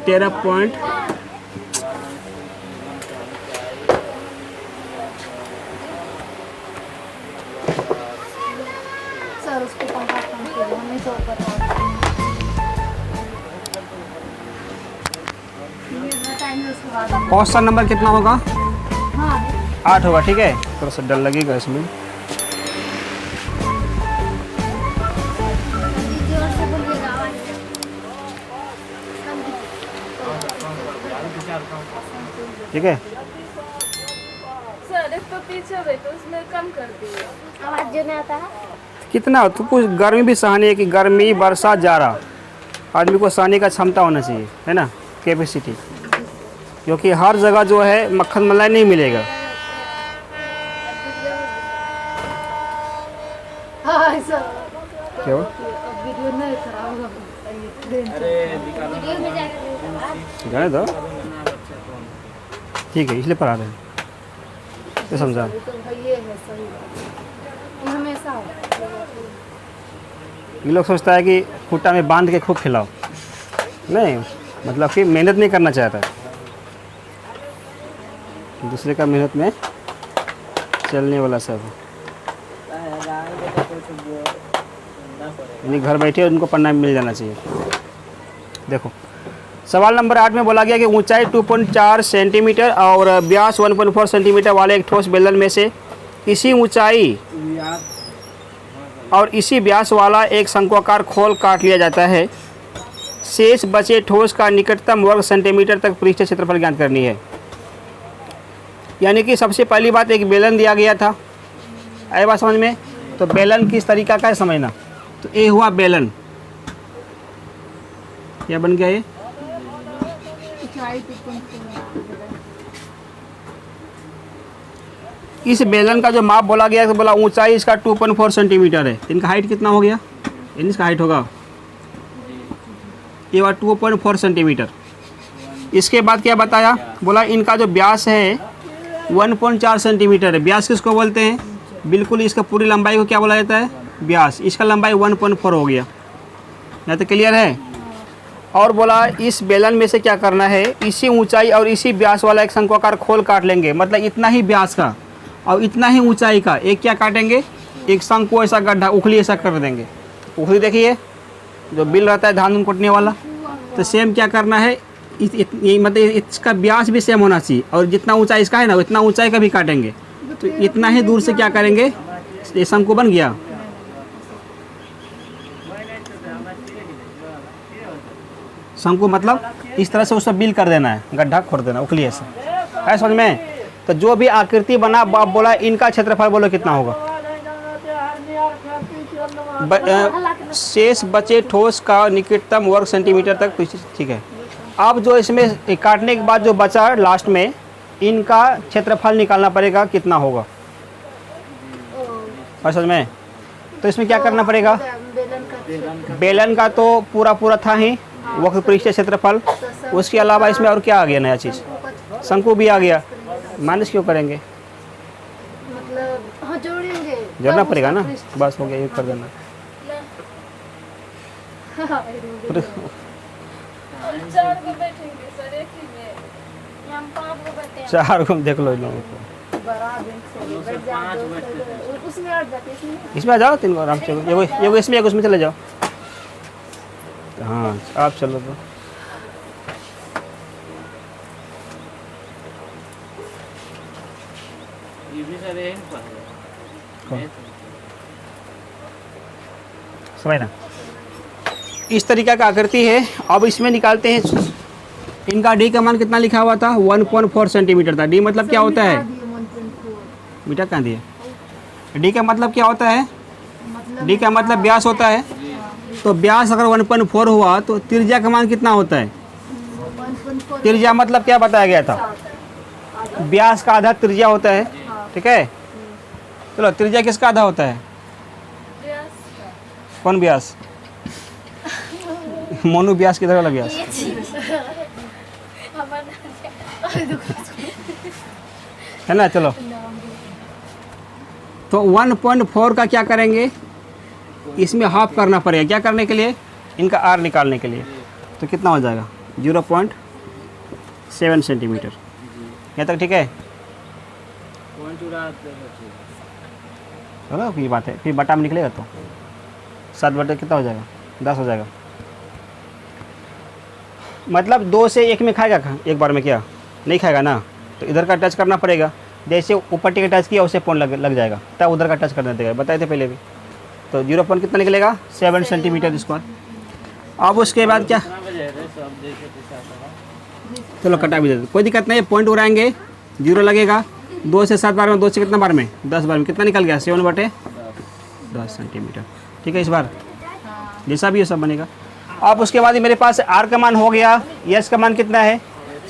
13 point sir उसको contact कीजिए, हमें तो ऊपर टाइम है उसके बाद। क्वेश्चन नंबर कितना होगा? हाँ 8 होगा, ठीक है। थोड़ा सा डर लगेगा इसमें। जोर से बोलिएगा आवाज। ठीक है, सर एक तो पीछे बैठो, उसमें कम कर दिए। आवाज जो नहीं आता है। कितना तो कुछ गर्मी भी सहनी है कि गर्मी बरसात जा रहा, आदमी को सहने का क्षमता होना चाहिए, है ना, कैपेसिटी। क्योंकि हर जगह जो है मक्खन मलाई नहीं मिलेगा। हाँ सर क्या हुआ? वीडियो नहीं खराब होगा। वीडियो में जाकर जाने दो, ठीक है, इसलिए पढ़ा रहे हैं, तो समझा। तो भाई ये है सही बात। ये हमेशा ये लोग सोचता है कि खूटा में बांध के खूब खिलाओ, नहीं, मतलब कि मेहनत नहीं करना चाहता है, दूसरे का मेहनत में चलने वाला सब। यानी घर बैठे उनको पढ़ना मिल जाना चाहिए। देखो सवाल नंबर 8 में बोला गया कि ऊंचाई 2.4 सेंटीमीटर और व्यास 1.4 सेंटीमीटर वाले एक ठोस बेलन में से इसी ऊंचाई और इसी व्यास वाला एक शंक्वाकार खोल काट लिया जाता है। शेष बचे ठोस का निकटतम वर्ग सेंटीमीटर तक पृष्ठ क्षेत्रफल ज्ञात करनी है। यानी कि सबसे पहली बात एक बेलन दिया गया था, आई बात समझ में। तो बेलन किस तरीका का है समझना। तो ये हुआ बेलन, क्या बन गया ये? इस बेलन का जो माप बोला गया तो बोला ऊंचाई इसका 2.4 सेंटीमीटर है। इनका हाइट कितना हो गया? इसका हाइट होगा ये 2.4 सेंटीमीटर। इसके बाद क्या बताया? बोला इनका जो व्यास है 1.4 सेंटीमीटर है। व्यास किसको बोलते हैं? बिल्कुल इसका पूरी लंबाई को क्या बोला जाता है? व्यास। इसका लंबाई 1.4 हो गया, या तो क्लियर है। और बोला इस बेलन में से क्या करना है, इसी ऊंचाई और इसी व्यास वाला एक शंक्वाकार खोल काट लेंगे। मतलब इतना ही व्यास का और इतना ही ऊंचाई का एक क्या काटेंगे, एक शंकु ऐसा गड्ढा, उखली ऐसा कर देंगे। उखली देखिए जो बिल रहता है धान कुटने वाला, तो सेम क्या करना है, मतलब इसका व्यास भी सेम होना चाहिए और जितना ऊंचाई इसका है ना उतना ऊंचाई का भी काटेंगे। तो इतना ही दूर से क्या करेंगे, ये शंकु बन गया। शंकु मतलब इस तरह से उसका बिल कर देना है, गड्ढा खोद देना, उखली ऐसे है, समझ में। तो जो भी आकृति बना आप बोला इनका क्षेत्रफल बोलो कितना होगा। शेष बचे ठोस का निकटतम वर्ग सेंटीमीटर तक, ठीक है। अब जो इसमें काटने के बाद जो बचा लास्ट में, इनका क्षेत्रफल निकालना पड़ेगा कितना होगा, समझ में। तो इसमें क्या करना पड़ेगा, बेलन का तो पूरा था ही वक्र पृष्ठ क्षेत्रफल, उसके अलावा इसमें और क्या आ गया नया चीज़, शंकु भी आ गया। माइनस क्यों करेंगे, मतलब हाँ जोड़ेंगे, जोड़ना पड़ेगा ना, बस हो गया, ये कर देना। चार को बैठेंगे सर एक ही में, हम 5 को बैठे हैं। 4 को देख लो इन लोगों को। उसमें आ जाते हैं, इसमें आ जाओ 3 को आराम से, ये इसमें एक उसमें चले जाओ। हाँ आप चलो तो ये भी सर यही पर समझ ना। इस तरीका का आकृति है। अब इसमें निकालते हैं इनका डी का मान कितना लिखा हुआ था, 1.4 सेंटीमीटर था। डी मतलब क्या होता है, बेटा कहाँ दिया, डी का मतलब क्या होता है, डी का मतलब व्यास होता है। तो व्यास अगर 1.4 हुआ तो त्रिज्या का मान कितना होता है, त्रिज्या मतलब क्या बताया गया था, व्यास का आधा त्रिज्या होता है, ठीक है। चलो त्रिज्या किसका आधा होता है, कौन व्यास, मोनू व्यास किधर वाला व्यास, है ना। चलो तो 1.4 का क्या करेंगे, इसमें हाफ करना पड़ेगा, क्या करने के लिए, इनका आर निकालने के लिए। तो कितना हो जाएगा, 0.7 सेंटीमीटर। यहाँ तक ठीक है? चलो ये बात है, फिर बटा में निकलेगा तो 7 बटे कितना हो जाएगा? 10 हो जाएगा। मतलब 2 से 1 में खाएगा एक बार में? क्या नहीं खाएगा ना, तो इधर का टच करना पड़ेगा। जैसे ऊपर टी का टच किया उससे पॉइंट लग जाएगा, तब उधर का टच करना देगा, बताए थे पहले भी। तो 0 पॉइंट कितना निकलेगा? 7 सेंटीमीटर स्क्वायर। अब उसके बाद क्या, चलो कटा भी देते, कोई दिक्कत नहीं, पॉइंट उड़ाएंगे, 0 लगेगा। 2 से 7 बार में, 2 से कितना बार में? 10 बार में कितना निकल गया? 7 बटे 10 सेंटीमीटर। ठीक है, इस बार जैसा भी ये सब बनेगा। अब उसके बाद मेरे पास आर का मान हो गया, यस का मान कितना है?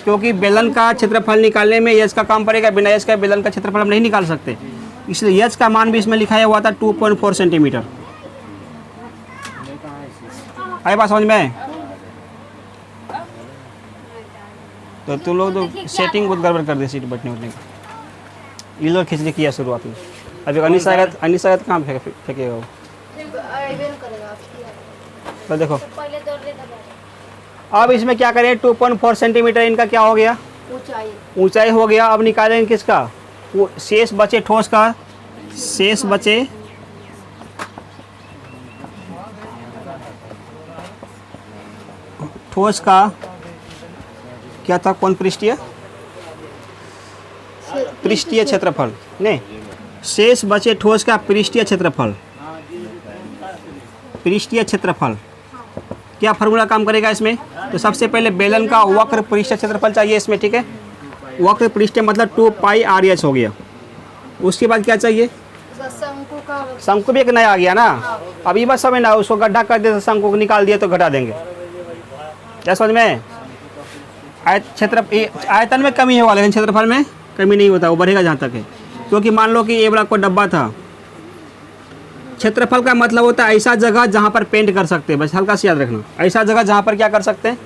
क्योंकि बेलन का क्षेत्रफल निकालने में यस का काम पड़ेगा, बिना यस का बेलन का क्षेत्रफल हम नहीं निकाल सकते, इसलिए यस का मान भी इसमें लिखाया हुआ था 2.4 सेंटीमीटर। आई बात समझ में? तो तुम लोग तो सेटिंग बहुत गड़बड़ कर दी सीट बैठने उठने का, ये लोग खींचने किया शुरुआत में। अभी अनिशा कहाँ फेंकेगा वो? तो देखो अब इसमें क्या करें, 2.4 सेंटीमीटर इनका क्या हो गया? ऊंचाई हो गया। अब निकालेंगे किसका? वो शेष बचे ठोस का, शेष बचे ठोस का क्या था? कौन पृष्ठीय? पृष्ठीय क्षेत्रफल नहीं, शेष बचे ठोस का पृष्ठीय क्षेत्रफल। पृष्ठीय क्षेत्रफल क्या फार्मूला काम करेगा इसमें? तो सबसे पहले बेलन का वक्र पृष्ठीय क्षेत्रफल चाहिए इसमें, ठीक है? वक्र पृष्ठीय मतलब 2 पाई RH हो गया। उसके बाद क्या चाहिए? शंकु भी एक नया आ गया ना। अब ये बात समझ ना, उसको गड्ढा कर दिया, शंकु को निकाल दिया तो घटा देंगे। क्या समझ में? आयतन में कमी होगा लेकिन क्षेत्रफल में कमी नहीं होता, वो बढ़ेगा जहाँ तक है। क्योंकि मान लो कि ये बड़ा कोई डब्बा था, क्षेत्रफल का मतलब होता है ऐसा जगह जहाँ पर पेंट कर सकते हैं, बस हल्का से याद रखना, ऐसा जगह जहाँ पर क्या कर सकते हैं?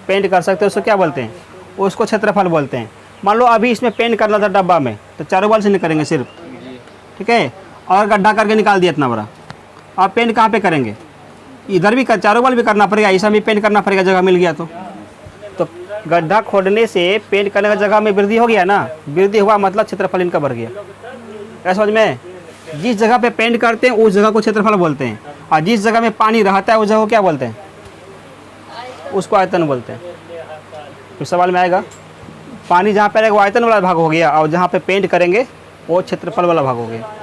पेंट कर सकते हैं, उसको क्या बोलते हैं? उसको क्षेत्रफल बोलते हैं। मान लो अभी इसमें पेंट करना था डब्बा में, तो चारों बार से नहीं करेंगे सिर्फ, ठीक है? और गड्ढा करके निकाल दिया इतना बड़ा, आप पेंट कहाँ पे करेंगे? इधर भी चारों बार भी करना पड़ेगा, ऐसा भी पेंट करना पड़ेगा जगह मिल गया तो गड्ढा खोदने से पेंट करने का जगह में वृद्धि हो गया ना, वृद्धि हुआ मतलब क्षेत्रफल इनका बढ़ गया। क्या समझ में? जिस जगह पे पेंट करते हैं उस जगह को क्षेत्रफल बोलते हैं, और जिस जगह में पानी रहता है उस जगह को क्या बोलते हैं? उसको आयतन बोलते हैं। तो सवाल में आएगा, पानी जहाँ पे रहेगा वो आयतन वाला भाग हो गया, और जहाँ पे पेंट करेंगे वो क्षेत्रफल वाला भाग हो गया।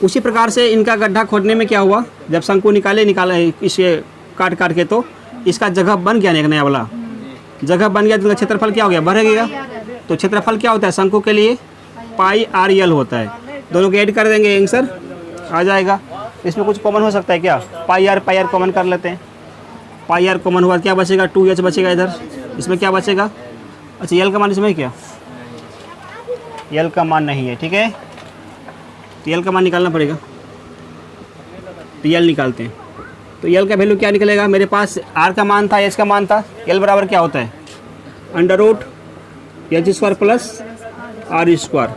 उसी प्रकार से इनका गड्ढा खोदने में क्या हुआ, जब शंकु निकाले इसे काट के, तो इसका जगह बन गया, एक नया वाला जगह बन गया, तो क्षेत्रफल क्या हो गया? बढ़ेगा। तो क्षेत्रफल क्या होता है शंकु के लिए? पाई RL होता है। दोनों को ऐड कर देंगे, आंसर आ जाएगा। इसमें कुछ कॉमन हो सकता है क्या? पाई आर कॉमन कर लेते हैं। पाई आर कॉमन हुआ, क्या बचेगा? 2h बचेगा इधर। इसमें क्या बचेगा? अच्छा, यल का मान इसमें क्या? यल का मान नहीं है, ठीक है? तो यल का मान निकालना पड़ेगा, तो यल निकालते हैं। तो यल का वैल्यू क्या निकलेगा? मेरे पास आर का मान था, एच का मान था। यल बराबर क्या होता है? √h² plus r²।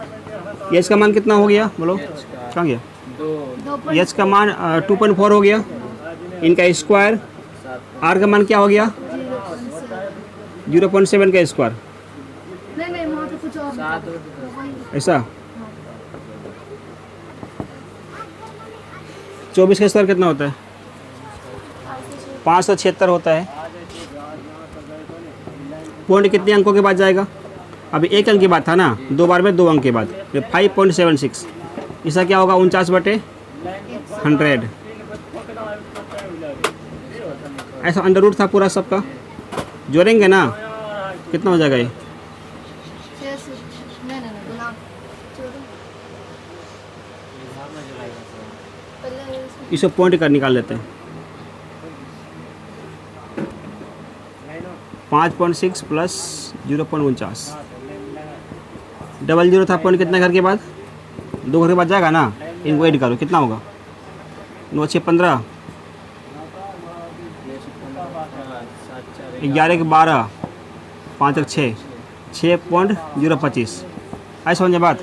एच का मान कितना हो गया? बोलो, कहाँ गया? एच का मान 2.4 हो गया, इनका स्क्वायर। आर का मान क्या हो गया? 0.7 का स्क्वायर। नहीं वहाँ पे कुछ और ऐसा 24 का स्क्वायर कितना होता है? 576 होता है। पॉइंट कितने अंकों के बाद जाएगा? अभी 1 अंक की बात था ना, 2 बार में 2 अंक के बाद 5.76। इसका क्या होगा? 49/100। ऐसा अंडर रूट था पूरा सबका, जोड़ेंगे ना कितना हो जाएगा ये? इसे पॉइंट कर निकाल लेते हैं। 5.6 प्लस 0.49, 00 था पॉइंट कितना घर के बाद? 2 घर के बाद जाएगा ना। इनको ऐड करो, कितना होगा? 9 6 15, 11 के 12, 5 एक 6, 6.025। ऐसा समझे बात?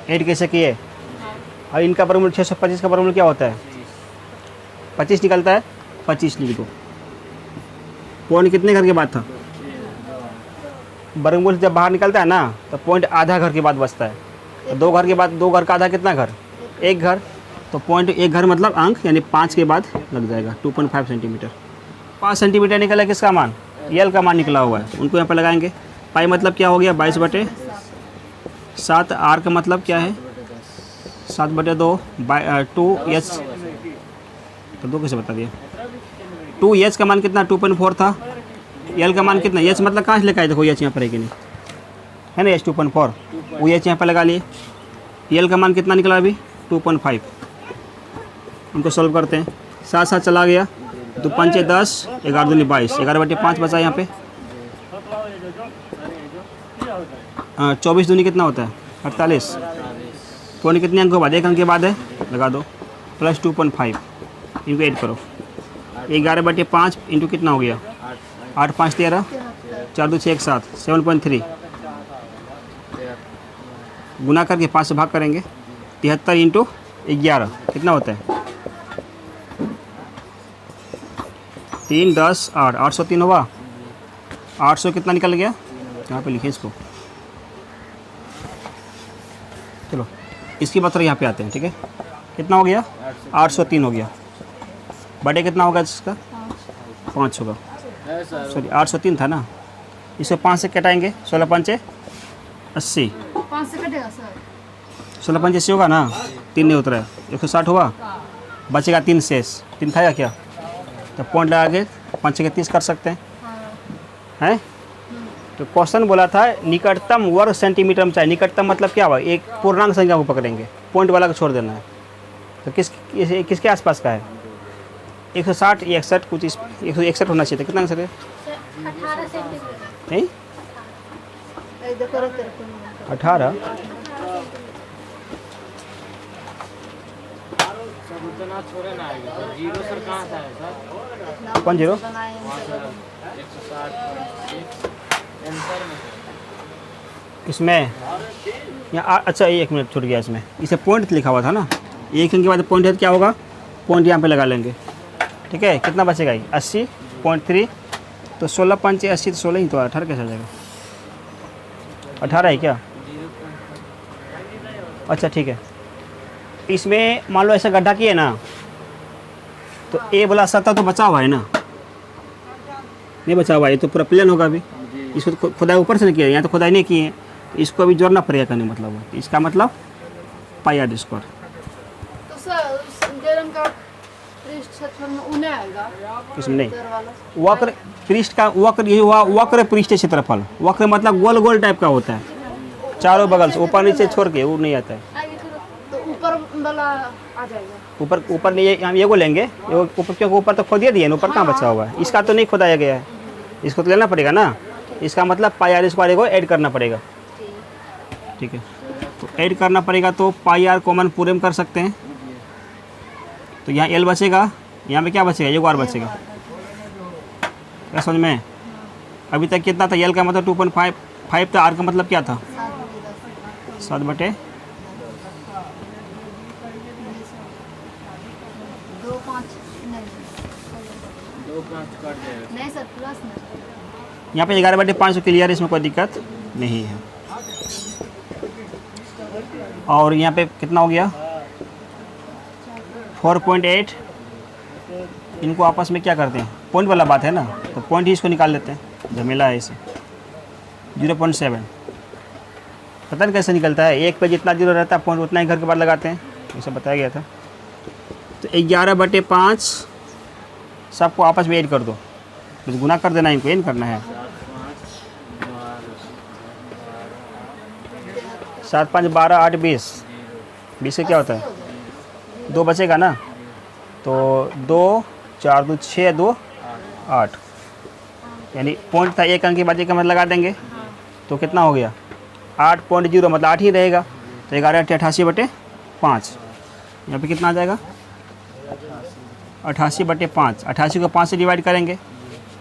ऐड कैसे किए? और इनका वर्गमूल 625 का वर्गमूल क्या होता है? 25 निकलता है, 25 लिख दो। पॉइंट कितने घर के बाद था? वर्गमूल से जब बाहर निकलता है ना तो पॉइंट आधा घर के बाद बचता है। तो 2 घर के बाद 2 घर का आधा कितना घर? 1 घर। तो पॉइंट 1 घर मतलब अंक यानी 5 के बाद लग जाएगा 2.5 सेंटीमीटर। 5 सेंटीमीटर निकला किसका मान? यल का मान निकला हुआ है, उनको यहाँ पर लगाएंगे। पाई मतलब क्या हो गया? 22/7। आर का मतलब क्या है? 7/2 2h। तो 2 कैसे बता दिया? 2h का मान कितना? 2.4 था। यल का मान कितना? एच मतलब कहाँ से लेकर आए? देखो एच यहाँ पर है कि नहीं, है ना? एच 2.4, वो एच यहाँ पर लगा लिए। यल का मान कितना निकला अभी? 2.5। इनको सॉल्व करते हैं, साथ साथ चला गया। 2 5 10, 11 दूनी 22, 11/5 बचा यहाँ पे। 24 दूनी कितना होता है? 48। पॉइंट कितने अंक के बाद? 1 अंक के बाद है, लगा दो। प्लस 2.5 इनको ऐड करो। 11/5 इंटू कितना हो गया? 8 5 13, 4 2 6 1 7, 7.3। गुना करके 5 से भाग करेंगे। 73 इंटू 11 कितना होता है? 3 10 8, 803 हुआ। 800 कितना निकल गया? यहाँ पे लिखे इसको। चलो इसकी बात यहाँ पे आते हैं, ठीक है? कितना हो गया? 803 हो गया। बटे कितना होगा इसका? 5 होगा। सॉरी 803 था ना, इसे 5 से कटाएंगे। 16 5 80, 5 से कटेगा सर? 16 5 80 होगा ना। 3 नहीं उतरा है, 160 हुआ, बचेगा 3 शेष। 3 था या क्या? तो पॉइंट लगा के 5 के 30 कर सकते हैं, हैं? तो क्वेश्चन बोला था निकटतम वर्ग सेंटीमीटर में चाहिए। निकटतम मतलब क्या हुआ? एक पूर्णांक संख्या को पकड़ेंगे, पॉइंट वाला को छोड़ देना है। तो किसके आसपास का है? 160 61 कुछ 161 होना चाहिए था। कितना आंसर है? 18 सेंटीमीटर। नहीं देखो 18। उतना छोड़े ना आएगा तो जीरो सर कहाँ से आया सर? कौन जीरो? 160 आंसर में इसमें यहाँ अच्छा 1 मिनट छूट गया इसमें। इसे पॉइंट लिखा हुआ था ना, 1 अंक के बाद पॉइंट है तो क्या होगा? पॉइंट यहाँ पे लगा लेंगे, ठीक है? कितना बचेगा? 80.3। तो 16 5 80 तो 16 ही तो 18 कैसे आ जाएगा? 18 है क्या? अच्छा ठीक है। इसमें मान लो ऐसा गड्ढा किए ना, तो ए वाला सतह तो बचा हुआ है ना? नहीं बचा हुआ है, ये तो पूरा प्लेन होगा अभी। इसको तो खुदाई ऊपर से नहीं किया, यहाँ तो खुदाई नहीं की है। इसको अभी जोड़ना पड़ेगा, करने मतलब इसका मतलब पाई आर स्क्वायर। तो सर गरम का पृष्ठ क्षेत्रफल में ऊने आएगा इसमें नहीं, इधर वाला। वक्र पृष्ठ का वक्र यही हुआ, वक्र पृष्ठ क्षेत्रफल। वक्र मतलब गोल गोल टाइप का होता है, चारों बगल से, ऊपर नीचे छोड़ के वो नहीं आता है। तो ऊपर वाला आ जाएगा। ऊपर नहीं, हम ये को लेंगे ऊपर, क्योंकि ऊपर तो खोदिया दिए ना, ऊपर कहाँ बचा हुआ है? इसका तो नहीं खोदाया गया है, इसको तो लेना पड़ेगा ना। इसका मतलब पाई आर स्क्वायर को ऐड करना पड़ेगा, ठीक है? तो ऐड करना पड़ेगा, तो पाई आर कॉमन पूरे में कर सकते हैं। तो यहाँ एल बचेगा, यहाँ पे क्या बचेगा? एक और बचेगा। क्या समझ में? अभी तक कितना था? एल का मतलब 2.5 था। आर का मतलब क्या था? 7/2 5 नहीं 2 5 कट जाएगा। नहीं सर प्लस नहीं। यहाँ पे 11/5 क्लियर है, इसमें कोई दिक्कत नहीं है। और यहाँ पे कितना हो गया? 4.8। इनको आपस में क्या करते हैं? पॉइंट वाला बात है ना, तो पॉइंट ही इसको निकाल लेते हैं, झमेला है इसे। 0.7 पता नहीं कैसे निकलता है। एक पे जितना जीरो रहता है पॉइंट उतना ही घर के बाद लगाते हैं, ऐसा बताया गया था। तो 11/5 सबको आपस में ऐड कर दो, बस गुना कर देना, इनको ऐड करना है। 7 5 12 8 20 20 से क्या होता है? 2 बचेगा ना, तो 2 4 2 6 2 8, यानी पॉइंट था 1 अंक के बाद 1 अंक लगा देंगे, तो कितना हो गया? 8.0 मतलब 8 ही रहेगा। तो 11 8 88/5, यहाँ पे कितना आ जाएगा? 88/5। 88 को 5 से डिवाइड करेंगे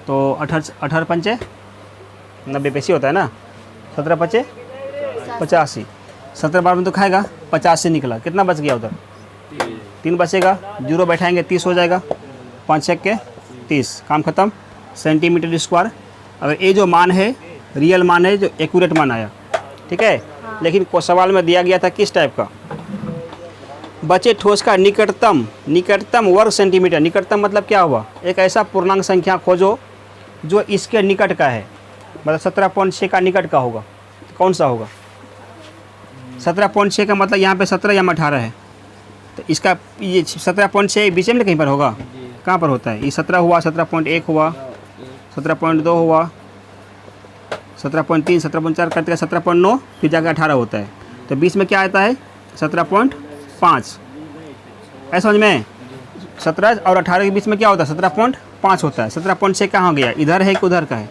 तो 18 पंचे 90 पैसे होता है ना। 17 5 85, 17 बार में तो खाएगा, 50 से निकला, कितना बच गया उधर? 3 बचेगा, जीरो बैठाएंगे 30 हो जाएगा। 5 6 के 30, काम खत्म। Centimetre square. अगर ये जो मान है रियल मान है, जो एक्यूरेट मान आया, ठीक है। लेकिन को सवाल में दिया गया था किस टाइप का, बचे ठोस का निकटतम वर्ग सेंटीमीटर। निकटतम मतलब क्या हुआ, एक ऐसा पूर्णांक संख्या खोजो जो इसके निकट का है, मतलब 17.6 का निकट का होगा। कौन सा होगा? 17.6 का मतलब यहाँ पे 17 या 18 है, तो इसका ये 17.6 बीच में कहीं पर होगा। कहाँ पर होता है? ये 17 हुआ, 17.1 हुआ, 17.2 हुआ, 17.3, 17.4 करते 17.9, फिर जाकर 18 होता है। तो बीच में क्या आता है? 17.5। ऐसा समझ में? 17 और 18 के बीच में क्या होता है? 17.5 होता है। 17.6 कहाँ हो गया? इधर है कि उधर का है?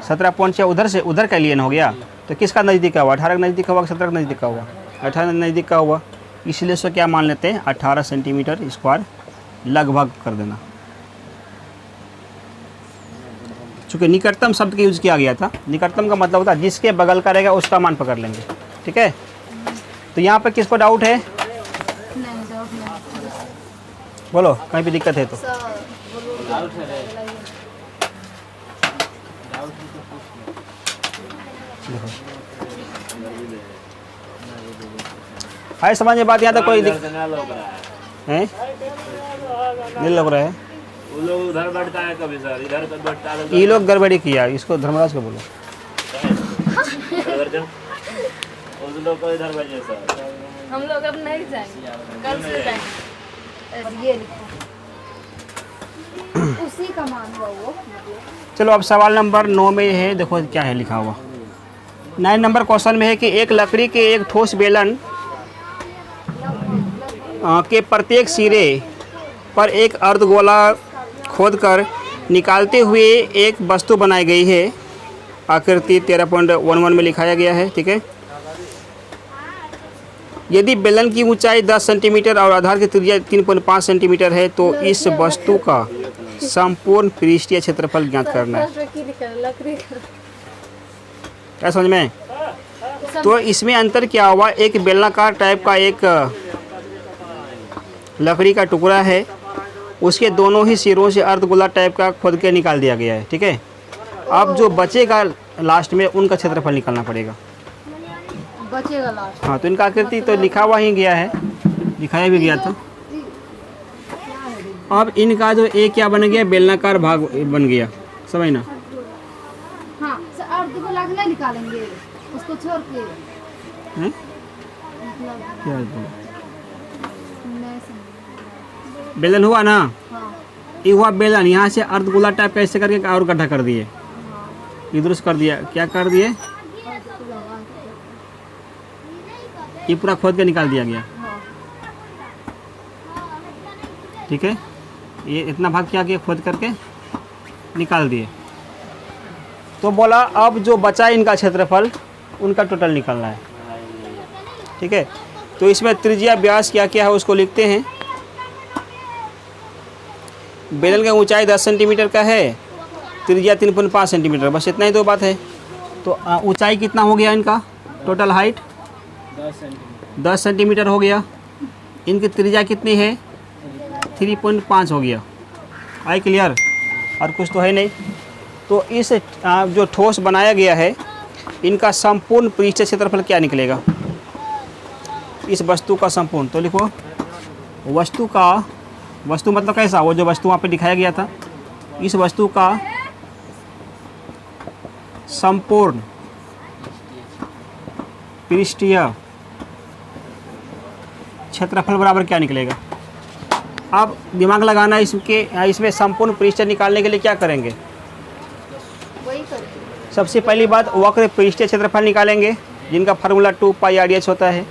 17.6 उधर से उधर का लिए हो गया, तो किसका नज़दीक का हुआ? 18 का नज़दीक का हुआ, 17 का नज़दीक का हुआ? 18 नज़दीक का हुआ, इसलिए उसको क्या मान लेते हैं? 18 सेंटीमीटर स्क्वायर लगभग कर देना। चूँकि निकटतम शब्द का यूज़ किया गया था, निकटतम का मतलब होता है जिसके बगल का रहेगा उसका मान पकड़ लेंगे, ठीक है। तो यहाँ पे किसको डाउट है? नहीं डाउट नहीं बोलो, कहीं भी दिक्कत है तो। सर बोलो डाउट है रे। बताइए। डाउट ही तो पूछ हाय समझ में बात? यहाँ तक कोई दिक्कत ना लग रहा है, है? नहीं लग रहा है। वो लोग उधर बैठता है कभी सर, इधर कभी बैठता है। ये लोग गड़बड़ी किया, इसको धर्मराज को बोलो। उस लोग को इधर बैठे सर। हम लोग अब नहीं जाएंगे, कल से जाएंगे। और ये लिखो उसी का मान हुआ वो मतलब। चलो अब सवाल नंबर 9 में है, देखो क्या है लिखा हुआ। 9 नंबर क्वेश्चन में है कि एक लकड़ी के एक ठोस बेलन के प्रत्येक सिरे पर एक अर्धगोला खोदकर निकालते हुए एक वस्तु बनाई गई है। आकृति 13.11 में लिखाया गया है, ठीक है। यदि बेलन की ऊंचाई 10 सेंटीमीटर और आधार की त्रिज्या 3.5 सेंटीमीटर है तो इस वस्तु का संपूर्ण पृष्ठीय क्षेत्रफल ज्ञात करना है। लकड़ी का क्या समझ में? तो इसमें अंतर क्या हुआ? एक बेलनाकार टाइप का एक लकड़ी का टुकड़ा है, उसके दोनों ही सिरों से अर्धगोला टाइप का खोद के निकाल दिया गया है, ठीक है। अब जो बचेगा लास्ट में उनका क्षेत्रफल निकालना पड़ेगा। बचेगा लास्ट। हाँ, तो इनका आकृति तो लिखा हुआ ही गया है, दिखाया भी गया था। अब इनका जो एक क्या बन गया? बेलनाकार भाग बन गया, समझना। हाँ सर अर्ध को लाख नहीं निकालेंगे उसको छोड़ के। हैं? मतलब क्या बोला? नहीं समझ। बेलन हुआ ना, हाँ ये हुआ बेलन। यहाँ से अर्धगोला टाइप कैसे करके और गड्ढा कर दिए, इधर से कर दिया, क्या कर दिए? ये पूरा खोद के निकाल दिया गया, ठीक है। ये इतना भाग क्या किया? खोद करके निकाल दिए। तो बोला अब जो बचा इनका क्षेत्रफल उनका टोटल निकालना है, ठीक है। तो इसमें त्रिज्या व्यास क्या क्या है उसको लिखते हैं। बेलन का ऊंचाई 10 सेंटीमीटर का है, त्रिज्या 3.5 सेंटीमीटर, बस इतना ही तो बात है। तो ऊंचाई कितना हो गया इनका? टोटल हाइट 10 सेंटीमीटर हो गया। इनकी त्रिज्या कितनी है? 3.5 हो गया। I clear? और कुछ तो है नहीं। तो इस जो ठोस बनाया गया है इनका संपूर्ण पृष्ठीय क्षेत्रफल क्या निकलेगा? इस वस्तु का संपूर्ण, तो लिखो वस्तु का, वस्तु मतलब कैसा? वो जो वस्तु वहाँ पे दिखाया गया था, इस वस्तु का संपूर्ण पृष्ठीय क्षेत्रफल बराबर क्या निकलेगा? अब दिमाग लगाना इसमें संपूर्ण पृष्ठीय निकालने के लिए क्या करेंगे? वही करके सबसे पहली बात वक्र पृष्ठीय क्षेत्रफल निकालेंगे जिनका फार्मूला 2πr/h होता है।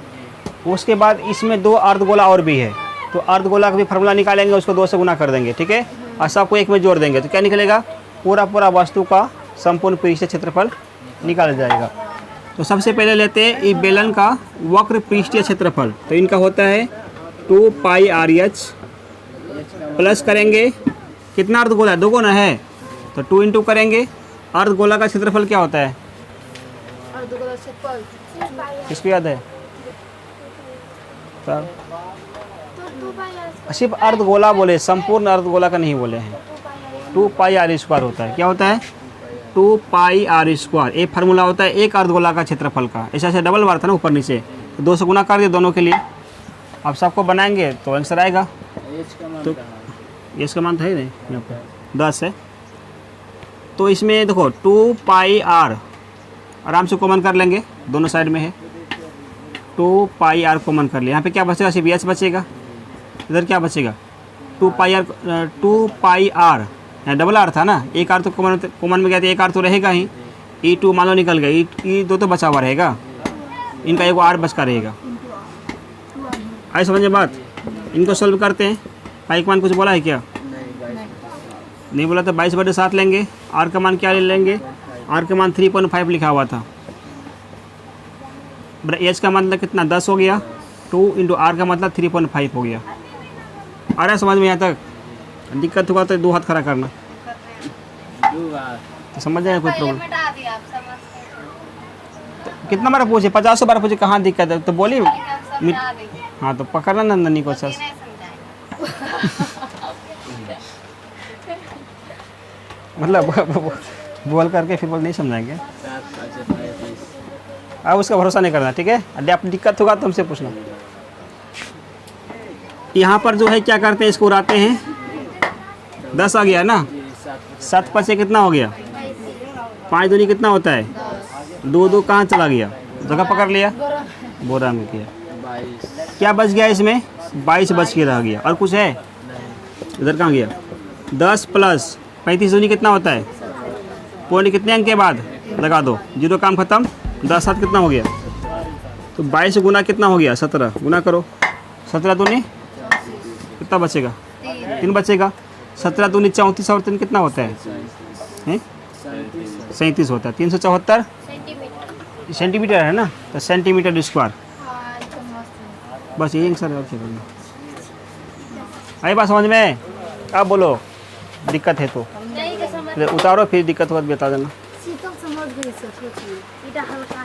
उसके बाद इसमें 2 अर्धगोला और भी है, तो अर्धगोला का भी फार्मूला निकालेंगे, उसको 2 से गुना कर देंगे, ठीक है। और सबको एक में जोड़ देंगे तो क्या निकलेगा? पूरा वस्तु का संपूर्ण पृष्ठीय क्षेत्रफल निकाल जाएगा। तो सबसे पहले लेते हैं ये बेलन का वक्र पृष्ठीय क्षेत्रफल, तो इनका होता है 2πr/h प्लस करेंगे कितना अर्धगोला? 2 गुना है तो 2 इंटू करेंगे। अर्धगोला का क्षेत्रफल क्या होता है? अर्ध को क्षेत्रफल किसको याद है? सर तो 2πr सिर्फ अर्धगोला बोले, संपूर्ण अर्धगोला का नहीं बोले हैं। 2 पाई आर स्क्वायर होता है। क्या होता है? 2 पाई आर स्क्वायर। एक फार्मूला होता है एक अर्धगोला का क्षेत्रफल का। ऐसे ऐसे डबल बार था ना ऊपर नीचे, तो 2 से गुना कर दिए दोनों के लिए। अब सबको बनाएंगे तो आंसर आएगा। तो इसका मान था ही नहीं यहाँ पर 10 है। तो इसमें देखो 2 पाई आर आराम से कॉमन कर लेंगे, दोनों साइड में है। 2 पाई आर कॉमन कर लिया। यहाँ पे क्या बचेगा? सिर्फ एच बचेगा। इधर क्या बचेगा? 2 पाई आर यहाँ डबल आर था ना, एक आर तो कॉमन में गया था, एक आर तो रहेगा ही। E2 मान लो निकल गया, E2 तो बचा हुआ रहेगा, इनका एक आर बच का रहेगा। आई समझे बात? इनको सॉल्व करते हैं। पाई का मान कुछ बोला है क्या? नहीं बोला तो 22/7 लेंगे। आर का मान क्या ले लेंगे? आर का मान 3.5 लिखा हुआ था। एच का मतलब कितना? 10 हो गया। 2 इंटू आर का मतलब 3.5 हो गया। आ रहा है समझ में यहाँ तक? दिक्कत होगा तो 2 हाथ खड़ा करना, तो समझ जाएगा कोई प्रॉब्लम। तो कितना बार पूछे? 50 बार पूछे, कहाँ दिक्कत है? तो बोली हाँ, तो पकड़ना नंदनी को अच्छा से। मतलब बोल करके फिर बोल नहीं समझाएंगे। अब उसका भरोसा नहीं करना, ठीक है? यदि आप दिक्कत होगा तो हमसे पूछना। यहाँ पर जो है क्या करते हैं, इसको उड़ाते हैं। 10 आ गया ना, 7 5 कितना हो गया? 5 दूनी कितना होता है? 2 2 कहाँ चला गया? जगह पकड़ लिया, बोरा में किया। क्या बच गया इसमें? 22 बच के रह गया। और कुछ है? इधर कहाँ गया? 10 प्लस 35 दूनी कितना होता है? पॉइंट कितने अंक के बाद लगा दो, 0 काम खत्म। 10 7 कितना हो गया? तो 22 गुना कितना हो गया? 17 गुना करो। 17 दूनी कितना बचेगा? 3 बचेगा। 17 दूनी 34 और 3 कितना होता है? 37 होता है। 374 सेंटीमीटर है ना, तो सेंटीमीटर स्क्वायर। बस यही आंसर है। आई बात समझ में? अब बोलो दिक्कत है तो उतारो, फिर दिक्कत होगा तो बता देना। शीतल समझ गई, सोचिए, इटा हल्का